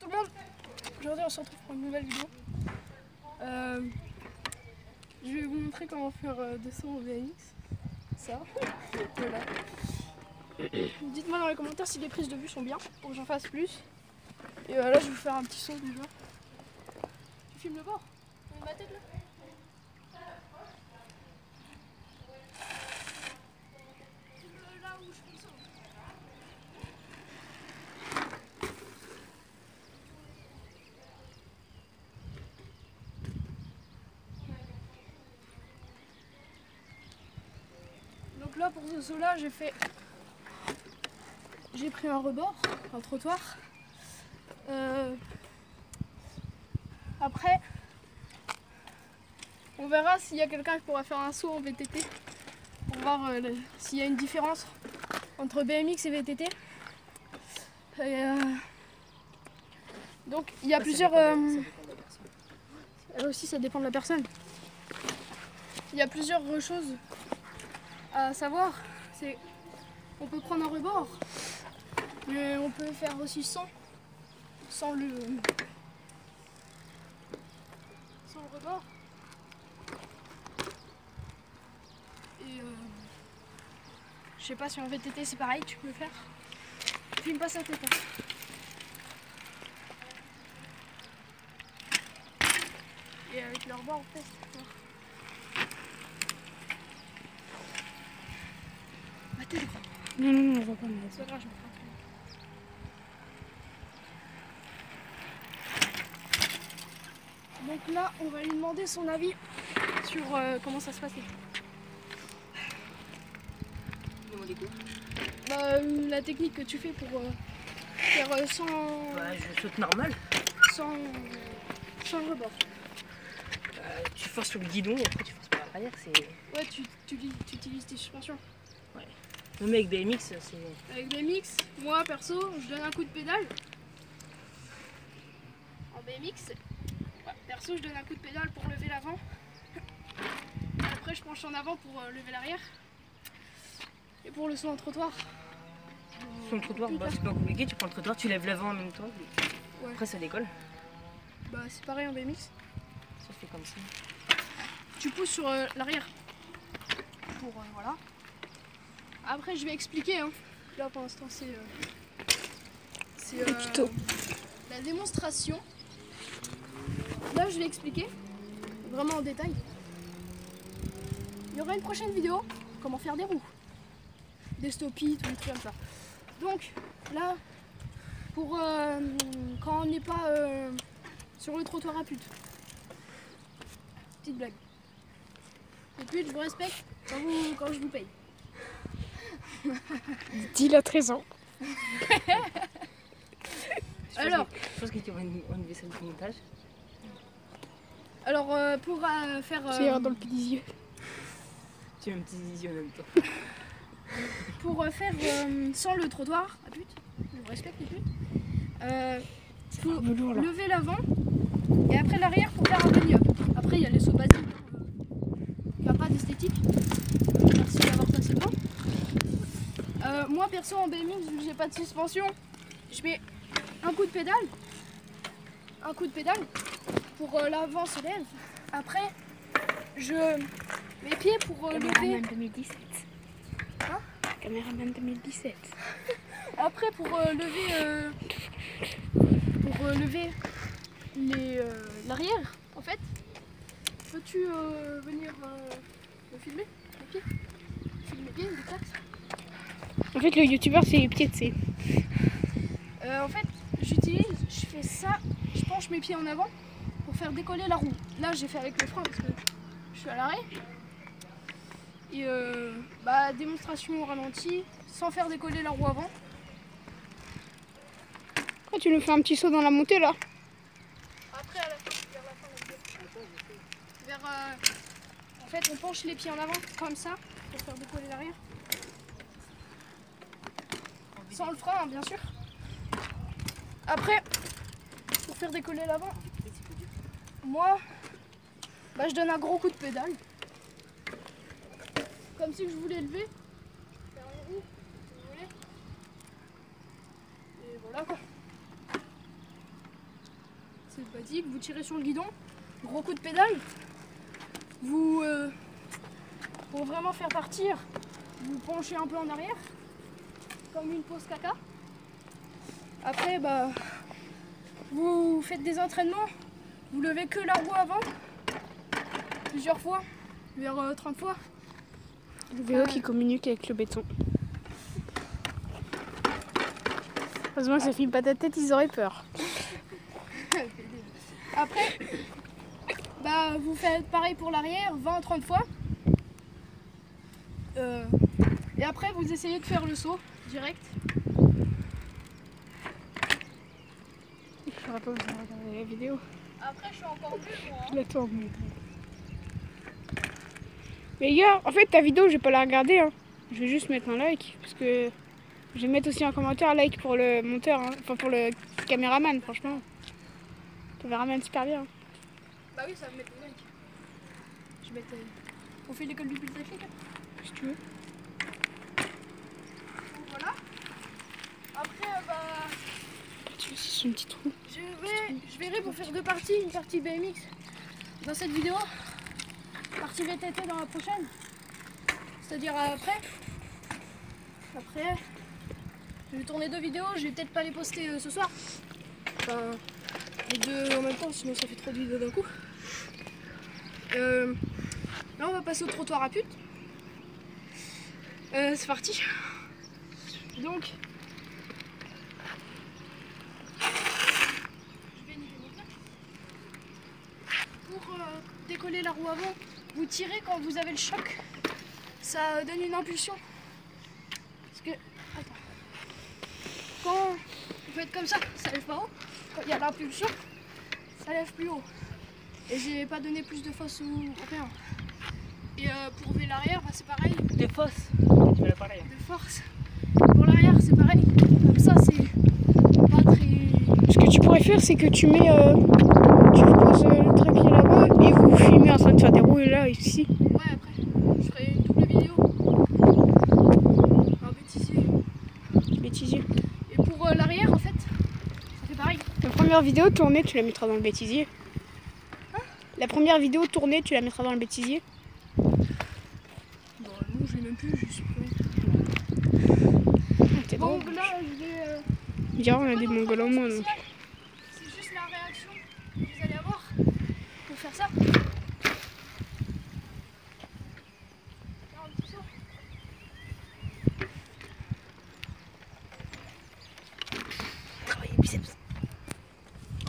tout le monde, aujourd'hui on se retrouve pour une nouvelle vidéo. Je vais vous montrer comment faire des sauts au BMX. Ça, voilà. Dites-moi dans les commentaires si les prises de vue sont bien pour que j'en fasse plus. Et là je vais vous faire un petit saut déjà. Tu filmes le bord? Tu mets ma tête là? Là où je fais le saut. Donc là pour ce saut là j'ai pris un rebord, un trottoir. Après on verra s'il y a quelqu'un qui pourra faire un saut en VTT pour voir s'il y a une différence entre BMX et VTT. Donc il y a plusieurs... Là aussi ça dépend de la personne. Il y a plusieurs choses à savoir. C'est on peut prendre un rebord, mais on peut faire aussi sans le rebord. Et je sais pas si en VTT c'est pareil, tu peux le faire. Filme pas sa tête. Hein. Et avec le rebord en fait. Ma tête. Non, on voit pas. C'est pas grave, je me ferai un truc. Donc là, on va lui demander son avis sur comment ça se passe. Bah, la technique que tu fais pour faire sans... Bah, je saute normal. Sans le rebord. Tu forces sur le guidon et après tu forces par l'arrière. Ouais, tu utilises tes suspensions. Ouais. Non, mais avec BMX, c'est... Avec BMX, moi perso, je donne un coup de pédale. En BMX, perso, je donne un coup de pédale pour lever l'avant. Après, je penche en avant pour lever l'arrière. Et pour le saut en trottoir. Sur le trottoir, bah, c'est pas compliqué. Tu prends le trottoir, tu lèves l'avant en même temps. Ouais. Après, ça décolle. Bah, c'est pareil en BMX. Ça se fait comme ça. Tu pousses sur l'arrière. Pour voilà. Après, je vais expliquer. Hein. Là, pour l'instant, c'est tuto. La démonstration. Là, je vais expliquer vraiment en détail. Il y aura une prochaine vidéo, comment faire des roues, des stoppies, tout des trucs comme ça. Donc là, pour quand on n'est pas sur le trottoir à pute. Petite blague. Les putes, je vous respecte quand je vous paye. Dis-le à 13 ans. Alors, je pense que tu vas enlever ça du montage. Alors pour faire... Tu iras dans le petit yeux. Tu as un petit zizi en même temps. Pour faire sans le trottoir à pute, je respecte les putes, faut lever l'avant et après l'arrière pour faire un bunny up. Après il y a les sauts basiques, il n'y a pas d'esthétique. Merci d'avoir passé le temps. Moi perso en BMX, vu que j'ai pas de suspension, je mets un coup de pédale pour l'avant se lève. Après je mes pieds pour lever. Caméraman 2017. Hein? Caméraman 2017. Après pour lever l'arrière, en fait, peux-tu venir me filmer mes pieds? Filmer mes pieds, du taxe. En fait, le youtubeur, c'est les pieds, tu sais. En fait, je fais ça, je penche mes pieds en avant pour faire décoller la roue. Là, j'ai fait avec le frein parce que je suis à l'arrêt. Et démonstration au ralenti, sans faire décoller la roue avant. Oh, tu nous fais un petit saut dans la montée, là. Après, à la fin, vers la fin, en fait, on penche les pieds en avant, comme ça, pour faire décoller l'arrière. Sans le frein, hein, bien sûr. Après, pour faire décoller l'avant, moi, je donne un gros coup de pédale. Comme si je voulais lever. Faire une roue, si vous voulez. Et voilà quoi. c'est basique. Vous tirez sur le guidon, gros coup de pédale. Vous, pour vraiment faire partir, vous penchez un peu en arrière, comme une pause caca. Après, bah, vous faites des entraînements. Vous levez que la roue avant, plusieurs fois, vers 30 fois. Le vélo qui communique avec le béton. Heureusement que ça filme pas ta tête, ils auraient peur. Après, bah, vous faites pareil pour l'arrière, 20-30 fois. Et après, vous essayez de faire le saut direct. Je ne pas besoin de regarder la vidéo. Après, je suis encore mieux, moi. Je la tourne. Mais gars, en fait, ta vidéo, je vais pas la regarder. Hein. Je vais juste mettre un like. Parce que je vais mettre aussi un commentaire, like pour le monteur. Hein. Enfin, pour le caméraman, franchement. Le caméraman, super bien. Hein. Bah oui, ça va me mettre un like. Je vais mettre. On fait l'école du Polytechnique. Si tu veux. Voilà. Après, bah. Tu veux, c'est un petit trou. Je verrai pour faire deux parties. Une partie BMX dans cette vidéo. Partie VTT dans la prochaine. C'est-à-dire après. Après, je vais tourner deux vidéos. Je vais peut-être pas les poster ce soir. Enfin, les deux en même temps, sinon ça fait trop de vidéos d'un coup. Là, on va passer au trottoir à pute. C'est parti. Donc, je vais niveler mon plat. Pour décoller la roue avant, vous tirez quand vous avez le choc. Ça donne une impulsion. Parce que, attends, quand vous faites comme ça lève pas haut. Quand il y a l'impulsion, ça lève plus haut. Et j'ai pas donné plus de force ou rien. Et pour lever l'arrière, bah, c'est pareil. Des fosses. Tu vas parler. De force. Pour l'arrière, c'est pareil. Comme ça, c'est pas très. Ce que tu pourrais faire, c'est que tu mets. Tu poses le trépied là-bas et vous filmez en train de faire des roues là, ici. Ouais, après, je ferai une double vidéo. Un bêtisier. Bêtisier. Et pour l'arrière, en fait, ça fait pareil. La première vidéo tournée, tu la mettras dans le bêtisier. Hein? La première vidéo tournée, tu la mettras dans le bêtisier. Bon, non, je l'ai même plus, je suis plus. T'es Bon, drôle. là, je vais. Bien, on a des mongols en moins donc. C'est juste la réaction que vous allez avoir pour faire ça. Faire un petit saut. Travailler les biceps.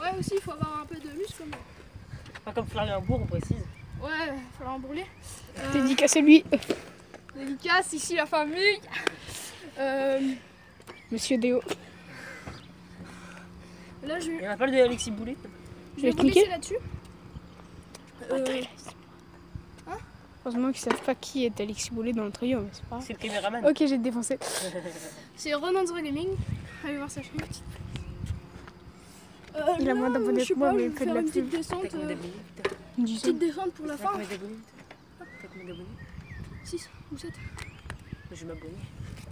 Ouais, aussi, il faut avoir un peu de muscle. Mais... Pas comme Florian-Bourg, on précise. Ouais, il va falloir en brûler. Dédicace à lui. Dédicace, ici la famille. Monsieur Déo. Là, je Il vais, n'y en a pas le de Alexis Boulet. je vais vais vous cliquer laisser là-dessus. Heureusement qu'ils savent pas qui est Alexis Boulet dans le trio, mais c'est pas grave. C'est le caméraman. Ok, j'ai défoncé. C'est Ronan's Gaming. Allez voir sa chaîne. Il a moins d'abonnés je sais que moi, pas, mais je il vais fait de faire la une petite pub. descente. T'as combien d'abonnés Une dizaine. Petite descente pour la T'as fin. combien d'abonnés T'as combien d'abonnés 6 ou 7. Je vais m'abonner.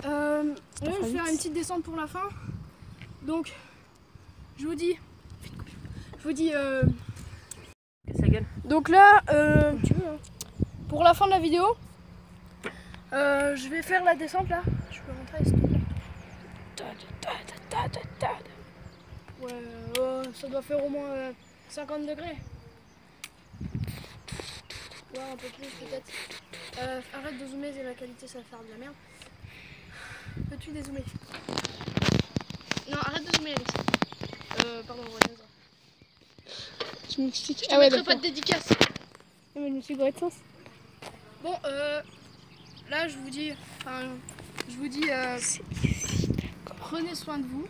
Ouais, je vais fera faire vite. une petite descente pour la fin. Donc, je vous dis. Que sa gueule. Donc là, pour la fin de la vidéo, je vais faire la descente là. Je peux rentrer s'il te plaît. Ouais, ça doit faire au moins 50 degrés. Ouais, un peu plus peut-être. Arrête de zoomer, la qualité ça va faire de la merde. Peux-tu dézoomer? Non, arrête de zoomer, Alex. Pardon, René. Tu m'expliques. Je mettrai pas de dédicace. Ah mais je me suis gouré de sens. Bon, là je vous dis, prenez soin de vous,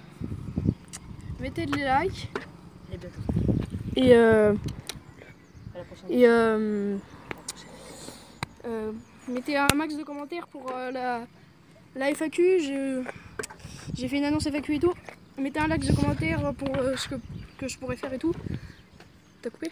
mettez des likes Et bientôt. et À la prochaine. mettez un max de commentaires pour la FAQ. J'ai fait une annonce FAQ et tout. Mettez un max de commentaires pour ce que je pourrais faire et tout. T'as coupé ?